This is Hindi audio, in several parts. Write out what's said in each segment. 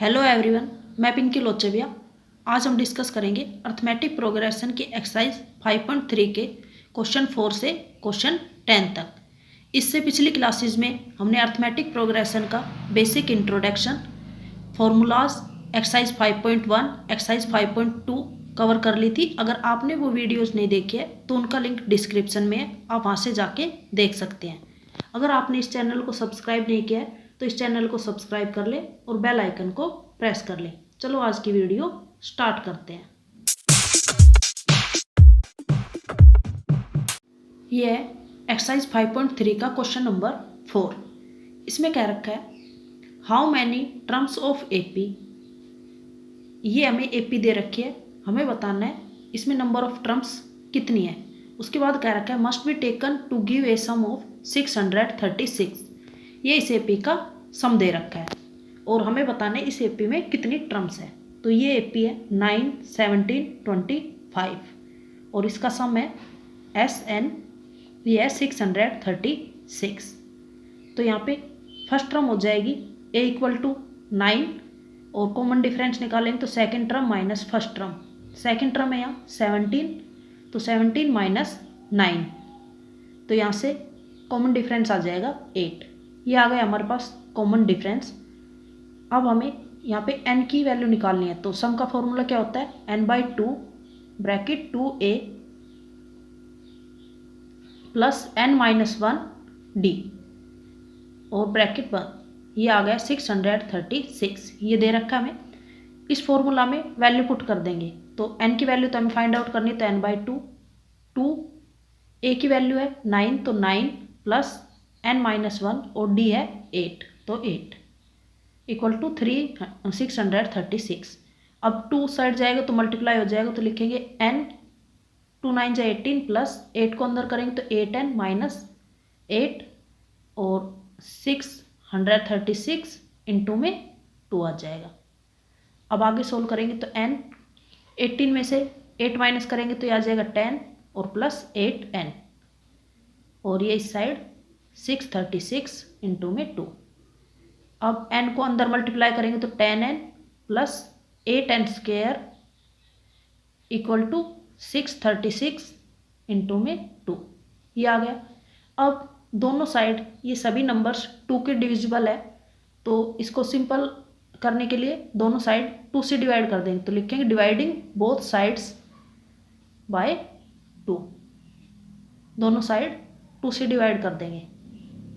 हेलो एवरीवन, मैं पिंकी लोचविया। आज हम डिस्कस करेंगे अर्थमेटिक प्रोग्रेशन की एक्सरसाइज 5.3 के क्वेश्चन 4 से क्वेश्चन 10 तक। इससे पिछली क्लासेस में हमने अर्थमेटिक प्रोग्रेशन का basic introduction, formulas, exercise 5.1, exercise 5.2 cover कर ली थी। अगर आपने वो वीडियोज़ नहीं देखी है तो उनका लिंक डिस्क्रिप्शन में है, आप वहाँ से जाके देख सकते हैं। अगर आपने इस चैनल को सब्सक्राइब नहीं किया है तो इस चैनल को सब्सक्राइब कर लें और बेल आइकन को प्रेस कर लें। चलो आज की वीडियो स्टार्ट करते हैं। ये है एक्सरसाइज 5.3 का क्वेश्चन नंबर 4। इसमें क्या रखा है, how many terms of AP. ये हमें एपी दे रखी है, हमें बताना है इसमें नंबर ऑफ टर्म्स कितनी है। उसके बाद क्या रखा है, must be taken to give a sum of 636। ये इस एपी का सम दे रखा है और हमें बताना है इस एपी में कितनी टर्म्स है। तो ये एपी है 9, 17, 25 और इसका सम है SN, ये है 636। तो यहाँ पे फर्स्ट टर्म हो जाएगी A = 9 और कॉमन डिफरेंस निकालेंगे तो second term minus first term. Second term है यहाँ 17, तो 17 - 9, तो यहाँ से कॉमन डिफरेंस आ जाएगा 8। ये आ गया हमारे पास कॉमन डिफरेंस। अब हमें यहाँ पे n की वैल्यू निकालनी है, तो सम का फॉर्मूला क्या होता है, n/2 bracket 2a plus n-1d और ब्रैकेट 1। ये आ गया 636। ये दे रखा है हमें। इस फॉर्मूला में वैल्यू पुट कर देंगे, तो n की वैल्यू तो हमें फाइंड आउट करनी है, तो n/2, 2 a की वैल्यू है 9, तो 9 प्लस n-1 और d है 8, तो 8 = 636। अब 2 साइड जाएगा तो मल्टीप्लाई हो जाएगा, तो लिखेंगे n, 2 9 = 18 प्लस 8 को अंदर करेंगे तो 8n - 8 और 636 इंटू में 2 आ जाएगा। अब आगे सोल्व करेंगे तो n 18 में से 8 माइनस करेंगे तो ये आ जाएगा 10 और प्लस 8n और ये इस साइड 636 इंटू में 2। अब n को अंदर मल्टीप्लाई करेंगे तो 10n प्लस 8n² = 636 इंटू में 2। ये आ गया। अब दोनों साइड ये सभी नंबर्स 2 के डिविजिबल है, तो इसको सिंपल करने के लिए दोनों साइड 2 से डिवाइड कर देंगे, तो लिखेंगे डिवाइडिंग बोथ साइड्स बाय 2। दोनों साइड 2 से डिवाइड कर देंगे।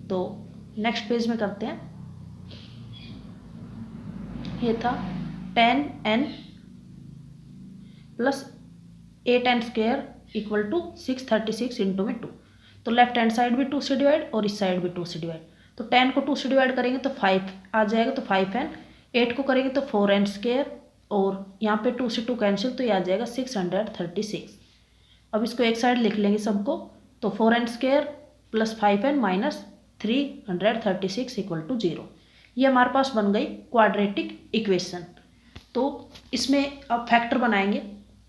तो नेक्स्ट पेज में करते हैं। ये था 10n प्लस 8n² = 636 इंटू में 2। तो लेफ्ट हैंड साइड भी 2 से डिवाइड और इस साइड भी 2 से डिवाइड। तो 10 को 2 से डिवाइड करेंगे तो 5 आ जाएगा, तो 5n। 8 को करेंगे तो 4n² और यहाँ पे 2 से 2 कैंसिल, तो ये आ जाएगा 636। अब इसको एक साइड लिख लेंगे सबको, तो 4n² प्लस 5n माइनस 336 = 0। ये हमारे पास बन गई क्वाड्रेटिक इक्वेशन। तो इसमें अब फैक्टर बनाएंगे,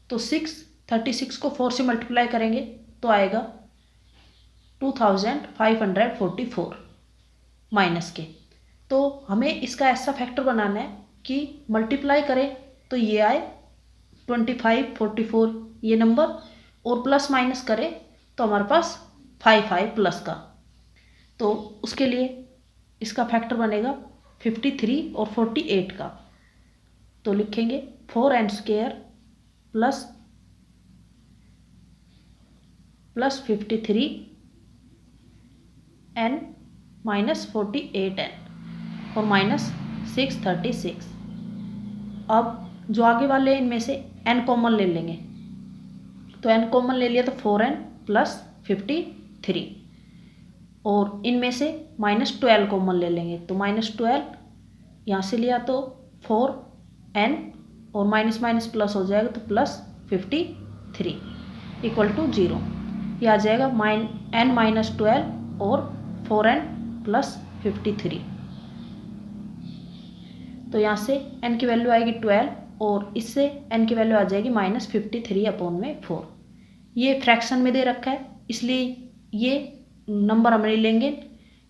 तो 636 को 4 से मल्टीप्लाई करेंगे तो आएगा 2544 माइनस के। तो हमें इसका ऐसा फैक्टर बनाना है कि मल्टीप्लाई करें तो ये आए 2544 ये नंबर, और प्लस माइनस करें तो हमारे पास 5 प्लस का। तो उसके लिए इसका फैक्टर बनेगा 53 और 48 का। तो लिखेंगे 4n² प्लस 53n - 48n और माइनस 636। अब जो आगे वाले हैं इनमें से n कॉमन ले लेंगे, तो n कॉमन ले लिया तो 4n प्लस 53 और इनमें से -12 कॉमन ले लेंगे, तो -12 यहाँ से लिया तो 4n और माइनस माइनस प्लस हो जाएगा, तो प्लस 53 = 0। ये आ जाएगा n - 12 और 4n प्लस 53। तो यहाँ से n की वैल्यू आएगी 12 और इससे n की वैल्यू आ जाएगी -53/4। ये फ्रैक्शन में दे रखा है, इसलिए ये नंबर हम नहीं लेंगे,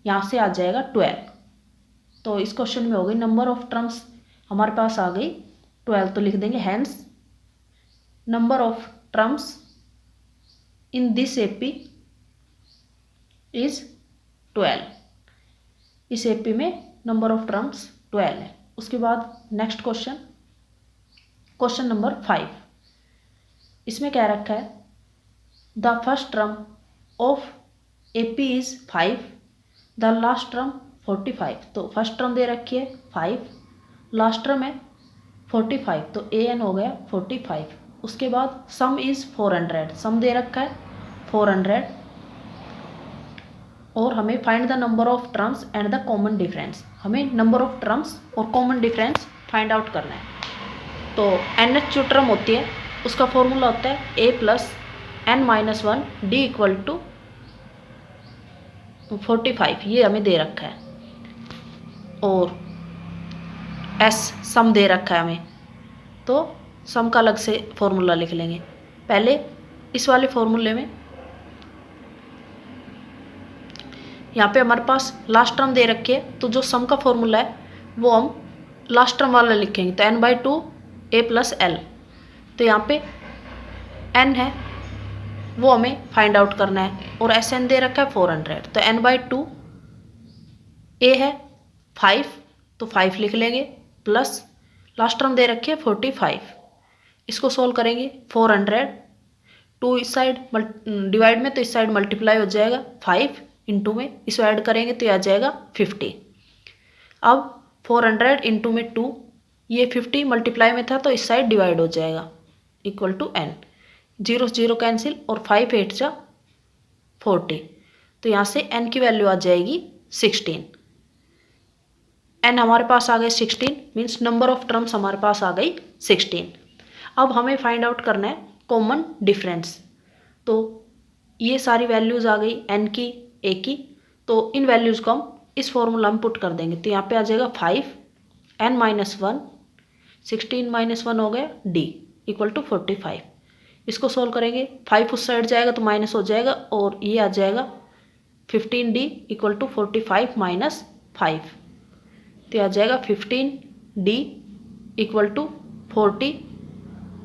यहाँ से आ जाएगा 12। तो इस क्वेश्चन में हो गई नंबर ऑफ टर्म्स हमारे पास आ गई 12, तो लिख देंगे hence number of terms in this AP is 12। इस एपी में नंबर ऑफ टर्म्स 12 है। उसके बाद नेक्स्ट क्वेश्चन नंबर 5, इसमें क्या रखा है, the first term of AP is 5, the last term 45। तो फर्स्ट टर्म दे रखी है 5, लास्ट टर्म है 45, तो ए एन हो गया 45। उसके बाद सम इज 400, सम दे रखा है 400, और हमें find the number of terms and the common difference, हमें नंबर ऑफ टर्म्स और कॉमन डिफरेंस फाइंड आउट करना है। तो एन एच जो टर्म होती है उसका फॉर्मूला होता है A plus N minus 1 D equal to 45, ये हमें दे रखा है, और एस सम दे रखा है हमें, तो सम का अलग से फॉर्मूला लिख लेंगे। पहले इस वाले फॉर्मूले में यहाँ पे हमारे पास लास्ट टर्म दे रखी है, तो जो सम का फॉर्मूला है वो हम लास्ट टर्म वाला लिखेंगे, तो n by 2 A plus L. तो यहाँ पे n है वो हमें फाइंड आउट करना है, और एस एन दे रखा है 400, तो n बाई 2 ए है 5, तो 5 लिख लेंगे, प्लस लास्ट टर्म दे रखी है 45। इसको सोल्व करेंगे, 400 2 इस साइड डिवाइड में, तो इस साइड मल्टीप्लाई हो जाएगा 5 इंटू में, इसको ऐड करेंगे तो आ जाएगा 50। अब 400 इंटू में 2, ये 50 मल्टीप्लाई में था तो इस साइड डिवाइड हो जाएगा, इक्वल टू n, 0 0 कैंसिल, और 5 8 जा 40, तो यहाँ से n की वैल्यू आ जाएगी 16। n हमारे पास आ गए 16, मीन्स नंबर ऑफ टर्म्स हमारे पास आ गई 16। अब हमें फाइंड आउट करना है कॉमन डिफरेंस, तो ये सारी वैल्यूज़ आ गई n की, a की, तो इन वैल्यूज़ को हम इस फॉर्मूला में पुट कर देंगे, तो यहाँ पे आ जाएगा 5 n माइनस 1, 16 माइनस 1 हो गया d इक्वल टू 45। इसको सोल्व करेंगे, 5 उस साइड जाएगा तो माइनस हो जाएगा, और ये आ जाएगा 15d इक्वल टू 45 माइनस 5, तो आ जाएगा 15d equal to 40,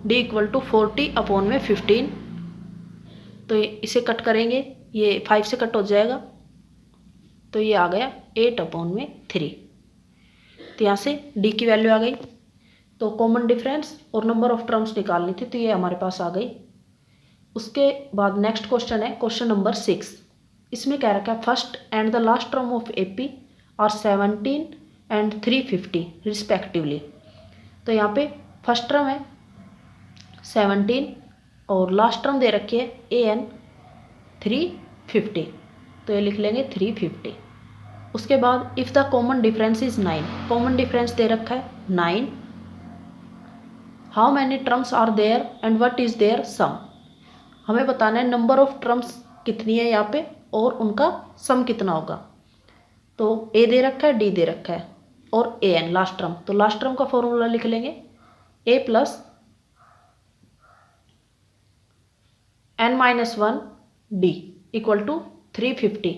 d equal to 40 अपॉन में 15, तो इसे कट करेंगे, ये 5 से कट हो जाएगा, तो ये आ गया 8 अपॉन में 3, तो यहाँ से d की वैल्यू आ गई। तो कॉमन डिफरेंस और नंबर ऑफ टर्म्स निकालनी थी, तो ये हमारे पास आ गई। उसके बाद नेक्स्ट क्वेश्चन है क्वेश्चन नंबर 6, इसमें क्या रखा है, first and the last term of AP are 17 and 350 respectively. तो यहाँ पे फर्स्ट टर्म है 17 और लास्ट टर्म दे रखी है ए एन 350, तो ये लिख लेंगे 350। उसके बाद if the common difference is 9, common difference दे रखा है 9, how many terms are there and what is their sum, हमें बताना है नंबर ऑफ टर्म्स कितनी है यहाँ पे और उनका सम कितना होगा। तो ए दे रखा है, डी दे रखा है, और ए एन लास्ट टर्म, तो लास्ट टर्म का फॉर्मूला लिख लेंगे A plus n minus 1 D equal to 350।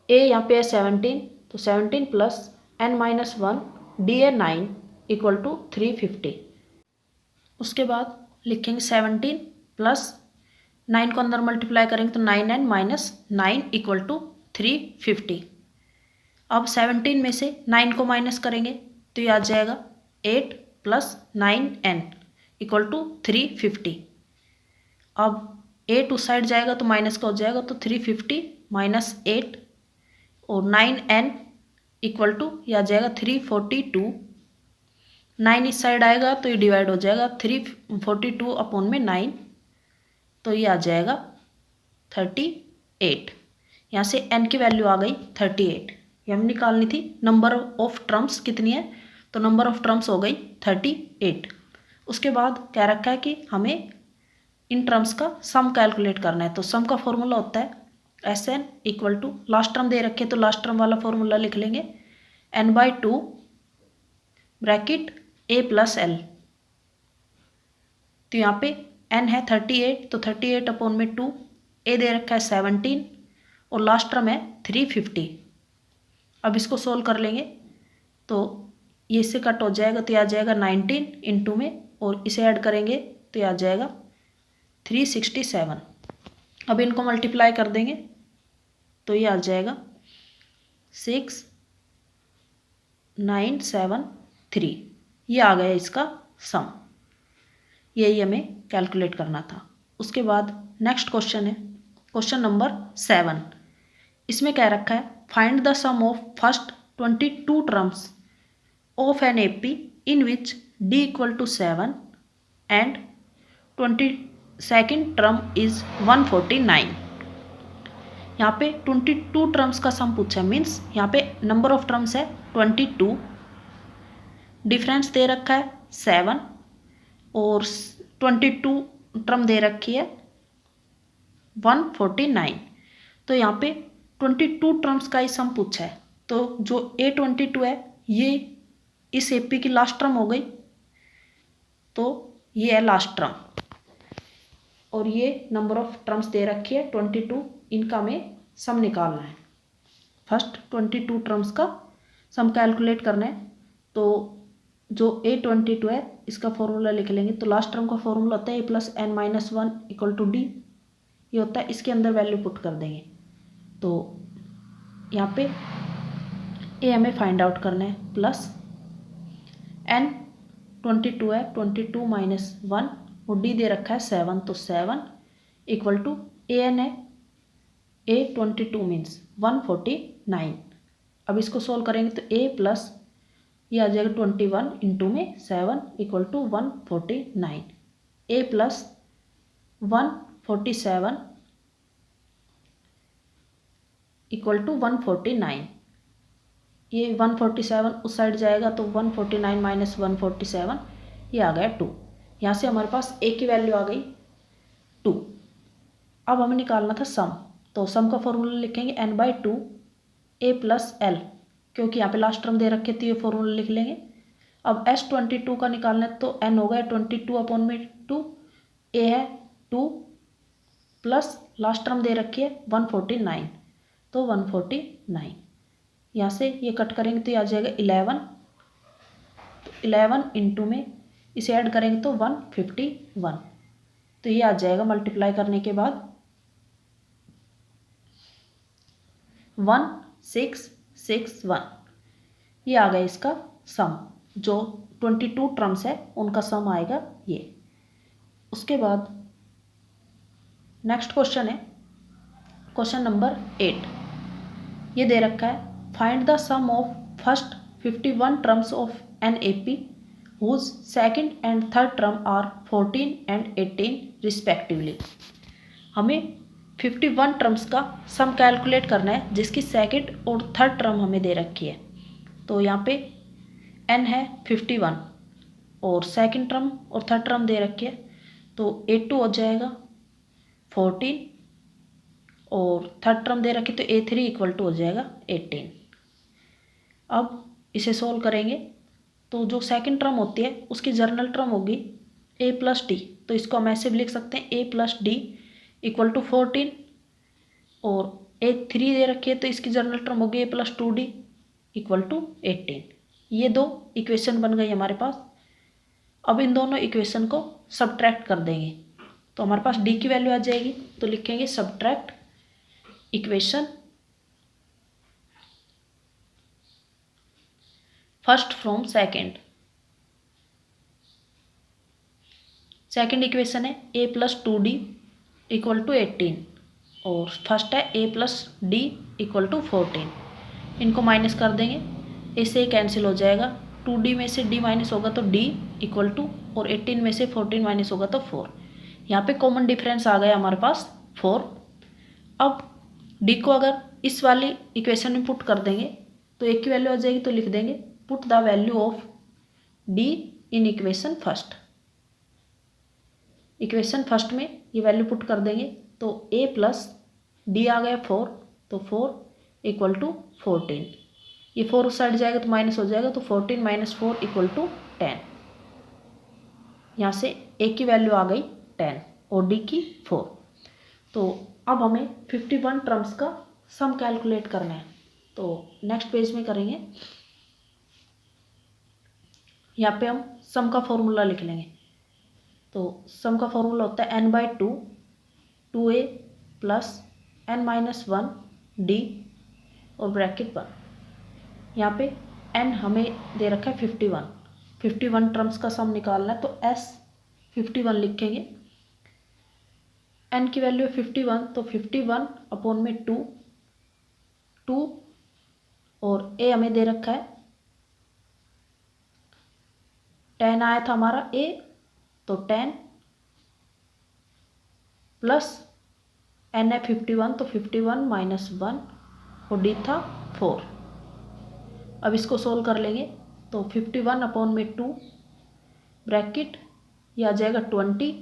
A यहाँ पे है 17, तो 17 प्लस n माइनस 1 डी है 9 इक्वल टू 350। उसके बाद लिखेंगे 17 प्लस 9 को अंदर मल्टीप्लाई करेंगे तो 9n माइनस 9 इक्वल टू 350। अब 17 में से 9 को माइनस करेंगे तो ये आ जाएगा 8 प्लस 9n इक्वल टू 350। अब 8 उस साइड जाएगा तो माइनस का हो जाएगा, तो 350 माइनस 8 और 9n इक्वल टू ये आ जाएगा 342। 9 इस साइड आएगा तो ये डिवाइड हो जाएगा 342 अपॉन में 9, तो ये आ जाएगा 38। यहाँ से n की वैल्यू आ गई 38, ये हमें निकालनी थी नंबर ऑफ टर्म्स कितनी है, तो नंबर ऑफ टर्म्स हो गई 38। उसके बाद क्या रखा है कि हमें इन टर्म्स का सम कैलकुलेट करना है, तो सम का फॉर्मूला होता है S N equal to, last term दे रखे तो लास्ट टर्म वाला फॉर्मूला लिख लेंगे n by 2 bracket a plus L. तो यहाँ पे n है 38, तो 38 अपॉन में 2, a दे रखा है 17 और लास्ट टर्म है 350। अब इसको सोल्व कर लेंगे तो ये इससे कट हो जाएगा तो ये आ जाएगा 19 इंटू में, और इसे ऐड करेंगे तो ये आ जाएगा 367। अब इनको मल्टीप्लाई कर देंगे तो ये आ जाएगा 6973। ये आ गया इसका सम। यही हमें कैलकुलेट करना था। उसके बाद नेक्स्ट क्वेश्चन है क्वेश्चन नंबर 7। इसमें क्या रखा है, find the sum of first 22 terms of an AP in which d equal to 7 and 22nd term is 149। यहाँ पे 22 टर्म्स का सम पूछा है, मीन्स यहाँ पे नंबर ऑफ टर्म्स है 22, डिफरेंस दे रखा है 7 और 22 टर्म दे रखी है 149। तो यहाँ पे 22 टर्म्स का ही सम पूछा है। तो जो A22 है ये इस एपी की लास्ट टर्म हो गई, तो ये है लास्ट टर्म, और ये नंबर ऑफ टर्म्स दे रखी है 22, इनका हमें सम निकालना है। फर्स्ट 22 टर्म्स का सम कैलकुलेट करना है। तो जो A22 है इसका फॉर्मूला लिख लेंगे। तो लास्ट टर्म का फॉर्मूला होता है A+n-1 इक्वल टू डी, ये होता है। इसके अंदर वैल्यू पुट कर देंगे। तो यहाँ पे ए हमें फाइंड आउट करना है, प्लस n22 है 22 - 1, और डी दे रखा है 7, तो 7 इक्वल टू an है A22 मीन्स 149। अब इसको सोल्व करेंगे तो a प्लस ये आ जाएगा 21 इंटू में 7 equal to 149। a plus 147 equal to 149। ये 147 उस साइड जाएगा तो 149 माइनस 147 ये आ गया 2। यहाँ से हमारे पास a की वैल्यू आ गई 2। अब हमें निकालना था सम। तो सम का फॉर्मूला लिखेंगे n/2 a प्लस l, क्योंकि यहाँ पे लास्ट टर्म दे रखे थे, ये फॉर्मूला लिख लेंगे। अब S22 का निकालना है तो n हो गया 22/2, a है 2 प्लस लास्ट टर्म दे रखी है 149, तो 149। यहाँ से ये कट करेंगे तो ये आ जाएगा 11, तो 11 इंटू में इसे ऐड करेंगे तो 151। तो ये आ जाएगा मल्टीप्लाई करने के बाद 1661। ये आ गया इसका सम। जो 22 टर्म्स है उनका सम आएगा ये। उसके बाद नेक्स्ट क्वेश्चन है क्वेश्चन नंबर 8। ये दे रखा है find the sum of first 51 terms of an AP whose second and third term are 14 and 18 respectively. हमें 51 टर्म्स का सम कैलकुलेट करना है जिसकी सेकंड और थर्ड टर्म हमें दे रखी है। तो यहाँ पे n है 51 और सेकंड टर्म और थर्ड टर्म दे रखी है, तो A2 हो जाएगा 14 और थर्ड टर्म दे रखी तो A3 इक्वल टू हो जाएगा 18। अब इसे सोल्व करेंगे तो जो सेकंड टर्म होती है उसकी जर्नल टर्म होगी a प्लस डी, तो इसको हम ऐसे भी लिख सकते हैं a plus d equal to 14, और A3 दे रखी है तो इसकी जर्नल टर्म होगी a plus 2d equal to 18। ये दो इक्वेशन बन गई हमारे पास। अब इन दोनों इक्वेशन को सब्ट्रैक्ट कर देंगे तो हमारे पास d की वैल्यू आ जाएगी। तो लिखेंगे subtract equation first from second. Second equation है a plus 2d equal to 18 और फर्स्ट है a plus d equal to 14। इनको माइनस कर देंगे, इससे कैंसिल हो जाएगा। 2d में से d माइनस होगा तो d इक्वल टू, और 18 में से 14 माइनस होगा तो 4। यहाँ पे कॉमन डिफरेंस आ गया हमारे पास 4। अब d को अगर इस वाली इक्वेशन में पुट कर देंगे तो एक की वैल्यू आ जाएगी, तो लिख देंगे put the value of d in equation first. Equation first में ये वैल्यू पुट कर देंगे तो a प्लस डी आ गया 4, तो 4 इक्वल टू 14। ये 4 उस साइड जाएगा तो माइनस हो जाएगा, तो 14 माइनस 4 इक्वल टू 10। यहाँ से a की वैल्यू आ गई 10 और d की 4। तो अब हमें 51 टर्म्स का सम कैलकुलेट करना है। तो नेक्स्ट पेज में करेंगे। यहाँ पे हम सम का फॉर्मूला लिख लेंगे। तो सम का फॉर्मूला होता है n/2 2a plus n-1 d और ब्रैकेट 1। यहाँ पे n हमें दे रखा है 51 टर्म्स का सम निकालना है, तो s 51 लिखेंगे। n की वैल्यू है 51, तो 51 अपॉन में 2 और a हमें दे रखा है 10 आया था हमारा a, तो 10 प्लस n है 51, तो 51 माइनस 1 और d था 4। अब इसको सोल्व कर लेंगे, तो 51 अपॉन में 2 ब्रैकेट ये आ जाएगा 20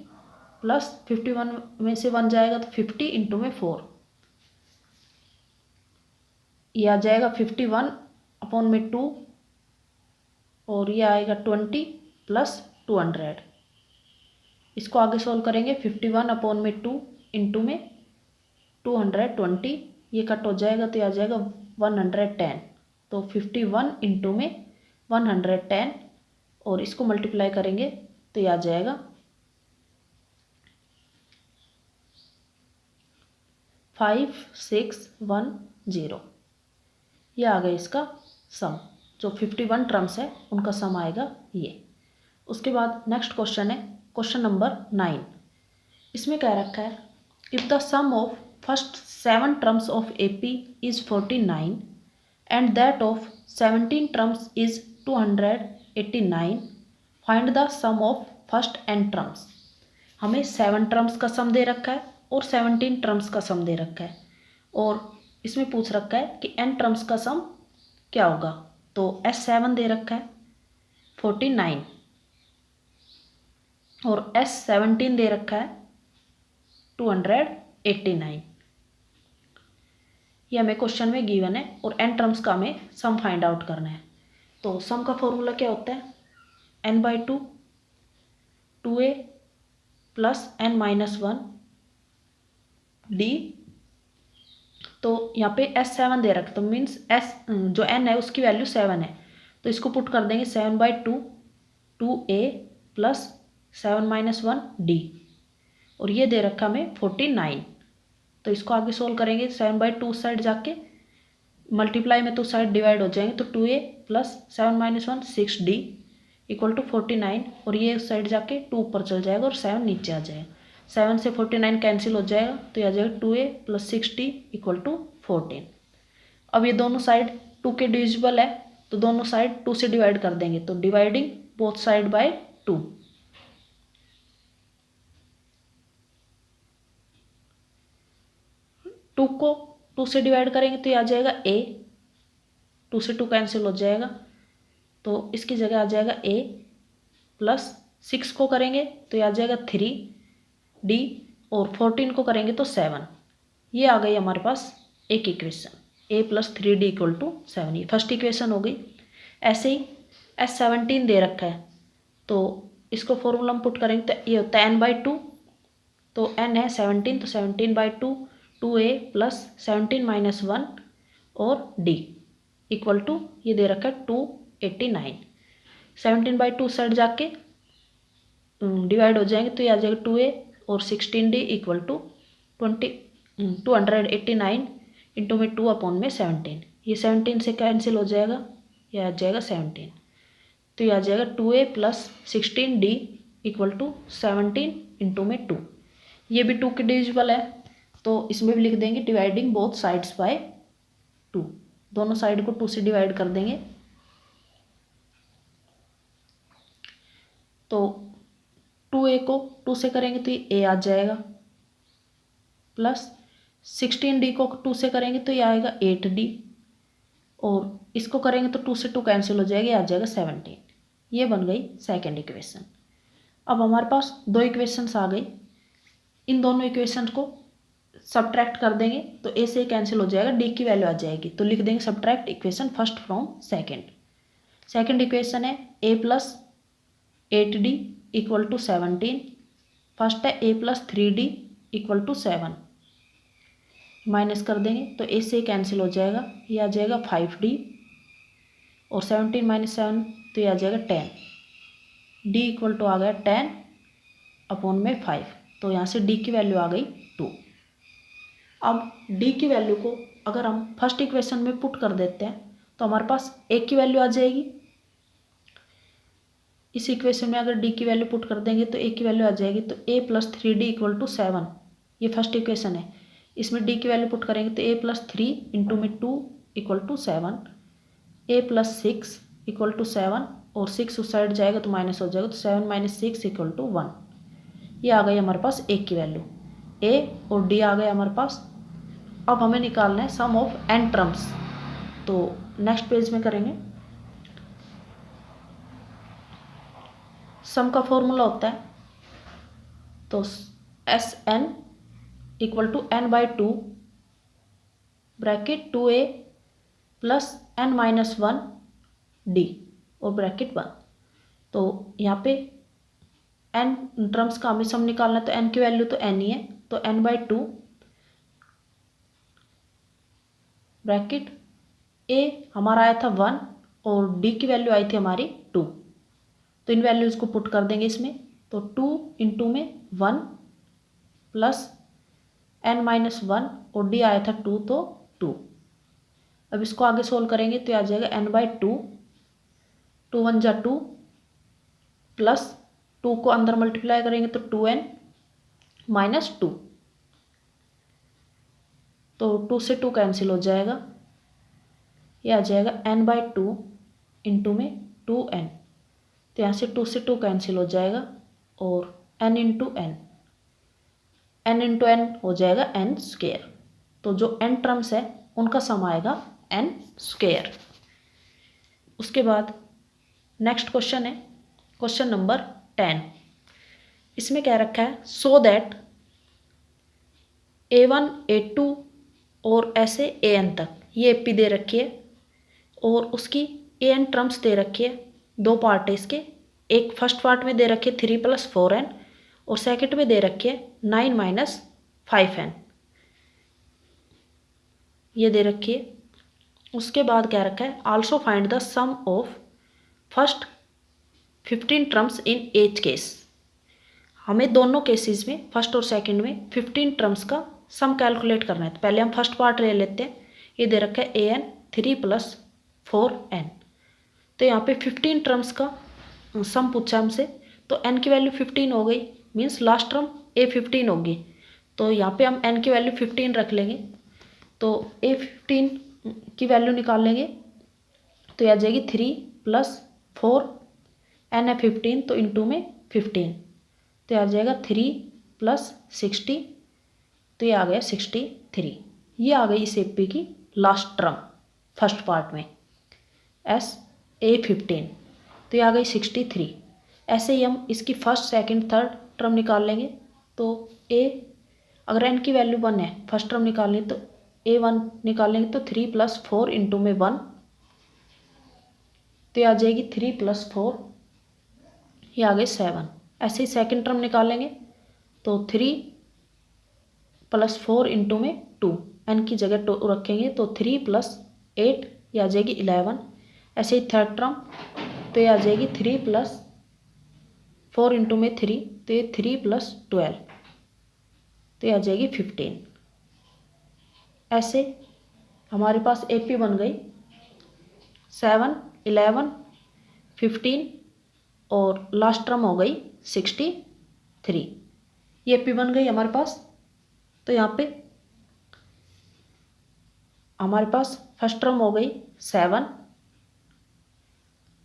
प्लस 51 में से 1 जाएगा तो 50 इंटू में 4, ये आ जाएगा 51 अपॉन में 2 और ये आएगा 20 प्लस 200। इसको आगे सोल्व करेंगे, 51 अपॉन में 2 इंटू में 220, ये कट हो जाएगा तो ये आ जाएगा 110। तो 51 इंटू में 110 और इसको मल्टीप्लाई करेंगे तो ये आ जाएगा 5610। ये आ गया इसका सम, जो 51 टर्म्स है उनका सम आएगा ये। उसके बाद नेक्स्ट क्वेश्चन है क्वेश्चन नंबर 9। इसमें क्या रखा है, if the sum of first 7 terms of AP is 49 and that of 17 terms is 289, find the sum of first n terms. हमें 7 टर्म्स का सम दे रखा है और 17 टर्म्स का सम दे रखा है, और इसमें पूछ रखा है कि n टर्म्स का सम क्या होगा। तो S7 दे रखा है 49 और S17 दे रखा है 289। ये हमें क्वेश्चन में गिवन है और n टर्म्स का हमें सम फाइंड आउट करना है। तो सम का फॉर्मूला क्या होता है, n/2 2a plus n-1 d। तो यहाँ पे S7 दे रखा, तो मीन्स S जो n है उसकी वैल्यू 7 है, तो इसको पुट कर देंगे 7/2 2a प्लस 7-1 d, और ये दे रखा हमें 49। तो इसको आगे सोल्व करेंगे, 7/2 साइड जाके मल्टीप्लाई में तो साइड डिवाइड हो जाएंगे, तो 2a plus 7-1 6d equal to 49, और ये उस साइड जाके 2 ऊपर चल जाएगा और 7 नीचे आ जाएगा। 7 से 49 कैंसिल हो जाएगा, तो ये आ जाएगा 2a plus 6d equal to 14। अब ये दोनों साइड 2 के डिविजिबल है, तो दोनों साइड 2 से डिवाइड कर देंगे, तो dividing both side by 2। Two को 2 से डिवाइड करेंगे तो ये आ जाएगा a, 2 से 2 कैंसिल हो जाएगा, तो इसकी जगह आ जाएगा a प्लस 6 को करेंगे तो ये आ जाएगा 3d और 14 को करेंगे तो 7। ये आ गई हमारे पास एक equation, a plus 3d equal to 7। ये फर्स्ट इक्वेशन हो गई। ऐसे ही S17 दे रखा है, तो इसको फॉर्मूला में पुट करेंगे तो ये होता है n/2, तो n है 17, तो 17/2 2a प्लस 17-1 और d इक्वल टू ये दे रखा है 289। 17/2 साइड जाके डिवाइड हो जाएंगे, तो ये आ जाएगा 2a और 16d इक्वल टू 289 इंटू में 2 अपॉन में 17। ये 17 से कैंसिल हो जाएगा, ये आ जाएगा 17, तो ये आ जाएगा 2a plus 16d equal to 17 into में 2। ये भी 2 के डिविजिबल है, तो इसमें भी लिख देंगे डिवाइडिंग बोथ साइड्स बाय 2। दोनों साइड को 2 से डिवाइड कर देंगे, तो 2a को 2 से करेंगे तो ये a आ जाएगा, प्लस 16d को 2 से करेंगे तो ये आएगा 8d, और इसको करेंगे तो 2 से 2 कैंसिल हो जाएगा, ये आ जाएगा 17। ये बन गई सेकेंड इक्वेशन। अब हमारे पास 2 इक्वेशंस आ गई, इन दोनों इक्वेशंस को सब्ट्रैक्ट कर देंगे तो a से कैंसिल हो जाएगा, d की वैल्यू आ जाएगी, तो लिख देंगे subtract equation first from second. Second equation है a plus 8d equal to 17, first है a plus 3d equal to 7। Minus कर देंगे तो a से कैंसिल हो जाएगा, ये आ जाएगा 5d और 17 - 7 तो ये आ जाएगा 10। डी इक्वल टू आ गया 10/5, तो यहाँ से डी की वैल्यू आ गई 2। अब डी की वैल्यू को अगर हम फर्स्ट इक्वेशन में पुट कर देते हैं तो हमारे पास ए की वैल्यू आ जाएगी। इस इक्वेशन में अगर डी की वैल्यू पुट कर देंगे तो ए की वैल्यू आ जाएगी, तो a + 3d = 7, ये फर्स्ट इक्वेशन है। इसमें डी की वैल्यू पुट करेंगे तो a + 3 इंटू में 2 = 7, a + 6 = 7, और 6 उस साइड जाएगा तो माइनस हो जाएगा, तो 7 - 6 = 1। ये आ गई हमारे पास ए की वैल्यू, ए और डी आ गए हमारे पास। अब हमें निकालना है सम ऑफ n टर्म्स, तो नेक्स्ट पेज में करेंगे। सम का फॉर्मूला होता है तो Sn = n/2 bracket 2a + n-1 d और ब्रैकेट 1। तो यहाँ पे n टर्म्स का हमें सम निकालना है, तो n की वैल्यू तो n ही है, तो n/2 ब्रैकेट a हमारा आया था 1 और d की वैल्यू आई थी हमारी 2, तो इन वैल्यूज़ को पुट कर देंगे इसमें, तो 2 इंटू में 1 + n-1 और d आया था 2, तो 2। अब इसको आगे सोल्व करेंगे तो आ जाएगा n/2, 2 × 1 = 2 प्लस 2 को अंदर मल्टीप्लाई करेंगे तो 2n - 2, तो 2 से 2 कैंसिल हो जाएगा, ये आ जाएगा n/2 इंटू में 2n, तो यहाँ से 2 से 2 कैंसिल हो जाएगा और n × n हो जाएगा n²। तो जो n टर्म्स है उनका सम आएगा n²। उसके बाद नेक्स्ट क्वेश्चन है क्वेश्चन नंबर 10। इसमें क्या रखा है, सो दैट a1 a2 और ऐसे an तक ये एपी दे रखी है और उसकी an टर्म्स दे रखी है। दो पार्ट है इसके, एक फर्स्ट पार्ट में दे रखी है 3 + 4n और सेकंड में दे रखी है 9 - 5n, ये दे रखी है। उसके बाद क्या रखा है, also find the sum of first 15 terms in each case. हमें दोनों केसेस में, फर्स्ट और सेकंड में 15 टर्म्स का सम कैलकुलेट करना है। तो पहले हम फर्स्ट पार्ट ले लेते हैं, ये दे रखा है an 3 + 4n, तो यहाँ पे 15 टर्म्स का सम पूछा हमसे, तो n की वैल्यू 15 हो गई, मीन्स लास्ट टर्म a15 होगी, तो यहाँ पे हम n की वैल्यू 15 रख लेंगे, तो a15 की वैल्यू निकाल लेंगे तो यह आ जाएगी 3 + 4, n है 15 तो इंटू में 15, तो यह आ जाएगा 3 + 60, तो ये आ गया 63। ये आ गई इस एपी की लास्ट टर्म फर्स्ट पार्ट में a15, तो ये आ गई 63। ऐसे ही हम इसकी फर्स्ट सेकंड थर्ड टर्म निकाल लेंगे, तो a अगर n की वैल्यू 1 है, फर्स्ट टर्म निकालनी तो a1 निकालेंगे तो 3 + 4 इंटू में 1, तो ये आ जाएगी 3 + 4, ये आ गए 7। ऐसे ही सेकंड टर्म निकालेंगे तो 3 + 4 इंटू में 2, n की जगह 2 रखेंगे तो 3 + 8, ये आ जाएगी 11। ऐसे ही थर्ड टर्म, तो ये आ जाएगी 3 + 4 इंटू में 3, तो ये 3 + 12, तो ये आ जाएगी 15। ऐसे हमारे पास एपी बन गई 7, 11, 15 और लास्ट टर्म हो गई 63, ये एपी बन गई हमारे पास। तो यहाँ पे हमारे पास फर्स्ट टर्म हो गई 7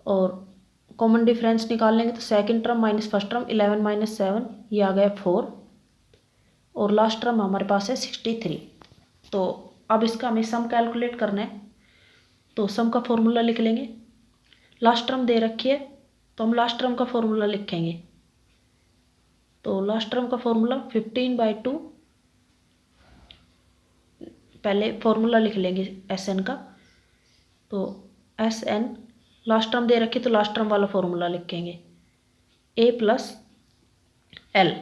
और कॉमन डिफरेंस निकाल लेंगे तो second term minus first term 11 - 7, ये आ गया 4 और लास्ट टर्म हमारे पास है 63। तो अब इसका हमें सम कैलकुलेट करना है, तो सम का फॉर्मूला लिख लेंगे। लास्ट टर्म दे रखी है तो हम लास्ट टर्म का फॉर्मूला लिखेंगे, तो लास्ट टर्म का फॉर्मूला 15/2, पहले फॉर्मूला लिख लेंगे Sn का, तो Sn लास्ट टर्म दे रखी तो लास्ट टर्म वाला फॉर्मूला लिखेंगे a + l,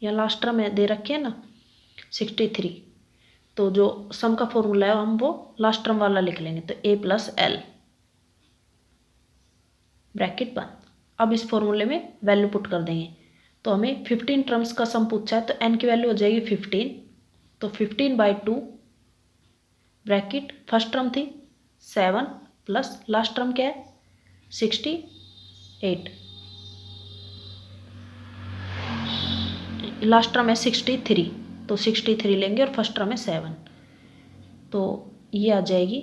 या लास्ट टर्म दे रखे है ना 63, तो जो सम का फॉर्मूला है हम वो लास्ट टर्म वाला लिख लेंगे, तो a प्लस एल ब्रैकेट बंद। अब इस फॉर्मूले में वैल्यू पुट कर देंगे, तो हमें 15 टर्म्स का सम पूछा है, तो n की वैल्यू हो जाएगी 15, तो 15/2 ब्रैकेट फर्स्ट टर्म थी 7 प्लस लास्ट टर्म क्या है 68, लास्ट टर्म है 63, तो 63 लेंगे और फर्स्ट टर्म है 7, तो ये आ जाएगी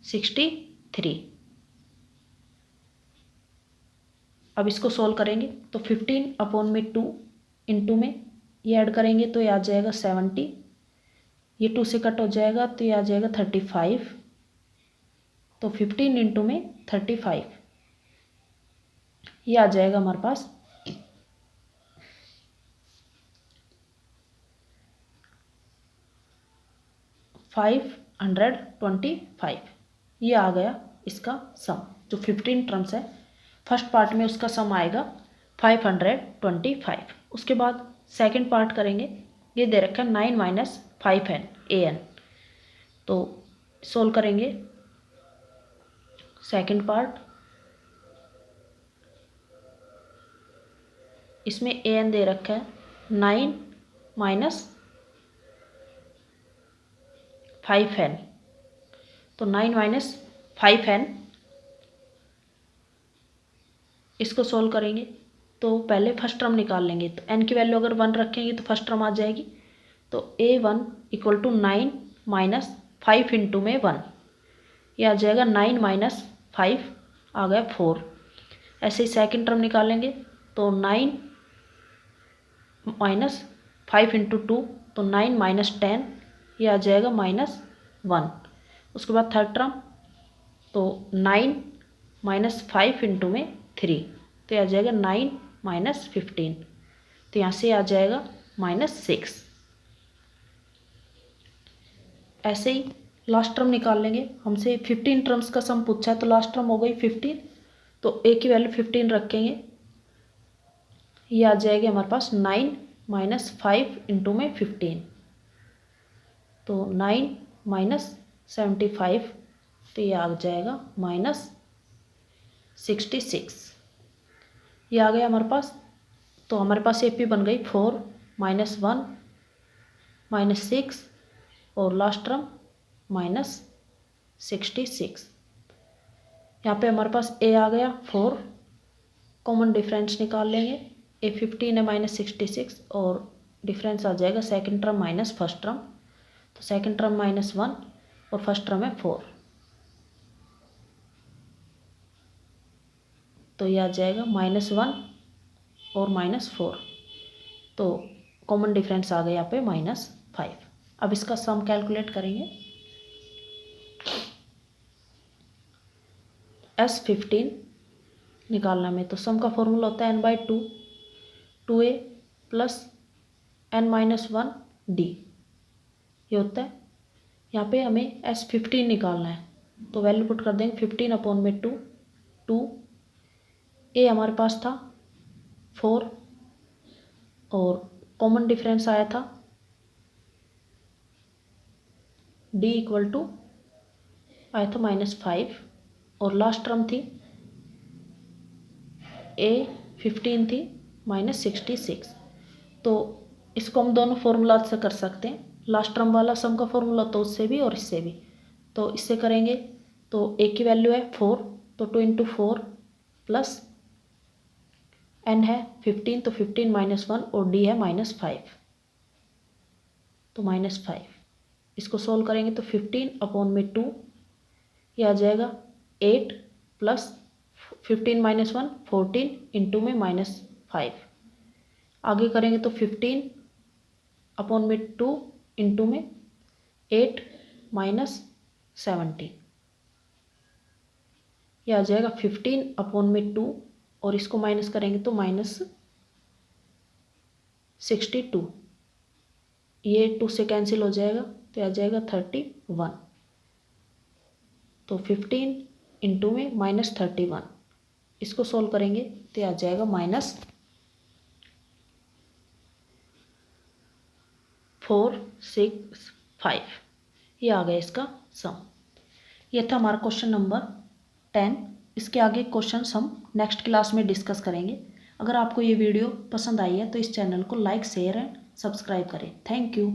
63। अब इसको सॉल्व करेंगे तो 15/2 इंटू में ये ऐड करेंगे तो ये आ जाएगा 70, ये 2 से कट हो जाएगा तो ये आ जाएगा 35, तो 15 इंटू में 35, ये आ जाएगा हमारे पास 525। ये आ गया इसका सम, जो 15 टर्म्स है फर्स्ट पार्ट में उसका सम आएगा 525। उसके बाद सेकंड पार्ट करेंगे, ये दे रखा है 9 माइनस 5n an, तो सोल्व करेंगे सेकंड पार्ट। इसमें an दे रखा है 9 माइनस 5n, तो 9 माइनस 5n, इसको सोल्व करेंगे तो पहले फर्स्ट टर्म निकाल लेंगे, तो n की वैल्यू अगर 1 रखेंगे तो फर्स्ट टर्म आ जाएगी, तो a1 equal to 9 minus 5 into में 1, ये आ जाएगा 9 माइनस 5 आ गया 4। ऐसे ही सेकेंड टर्म निकालेंगे तो 9 माइनस 5 इंटू 2, तो 9 माइनस 10, ये आ जाएगा -1। उसके बाद थर्ड टर्म तो 9 माइनस 5 इंटू में 3, तो ये आ जाएगा 9 माइनस 15, तो यहाँ से आ जाएगा -6। ऐसे ही लास्ट टर्म निकाल लेंगे, हमसे 15 टर्म्स का सम पूछा है, तो लास्ट टर्म हो गई 15, तो a की वैल्यू 15 रखेंगे, ये आ जाएगी हमारे पास 9 माइनस 5 इंटू में 15, तो 9 माइनस 75, तो ये आ जाएगा -66, ये आ गया हमारे पास। तो हमारे पास AP बन गई 4 -1 -6 और लास्ट टर्म -66। यहाँ पे हमारे पास A आ गया 4, कॉमन डिफरेंस निकाल लेंगे, A 15 है -66 और डिफरेंस आ जाएगा second term minus first term, तो सेकंड टर्म -1 और फर्स्ट टर्म है 4, तो ये आ जाएगा -1 और -4, तो कॉमन डिफरेंस आ गया यहाँ पे -5। अब इसका सम कैलकुलेट करेंगे। S15 निकालना में, तो सम का फॉर्मूला होता है n/2 2a plus n-1 d, ये होता है। यहाँ पे हमें S15 निकालना है, तो वैल्यू पुट कर देंगे 15/2, 2 a हमारे पास था 4 और कॉमन डिफरेंस आया था d इक्वल टू आया था -5 और लास्ट टर्म थी a 15 थी -66, तो इसको हम दोनों फॉर्मूला से कर सकते हैं, लास्ट टर्म वाला सम का फॉर्मूला तो उससे भी और इससे भी, तो इससे करेंगे तो a की वैल्यू है 4, तो 2 इंटू 4 प्लस n है 15, तो 15 -1 और d है -5, तो -5। इसको सोल्व करेंगे तो 15/2, ये आ जाएगा 8 प्लस 15 -1 14 इंटू में -5, आगे करेंगे तो 15/2 इंटू में 8 -17, ये आ जाएगा 15/2 और इसको माइनस करेंगे तो -62, ये 2 से कैंसिल हो जाएगा तो आ जाएगा 31, तो 15 इंटू में -31, इसको सोल्व करेंगे तो आ जाएगा -4 6 5। ये आ गया इसका सम। ये था हमारा क्वेश्चन नंबर 10। इसके आगे क्वेश्चन हम नेक्स्ट क्लास में डिस्कस करेंगे। अगर आपको ये वीडियो पसंद आई है तो इस चैनल को लाइक शेयर एंड सब्सक्राइब करें। Thank you.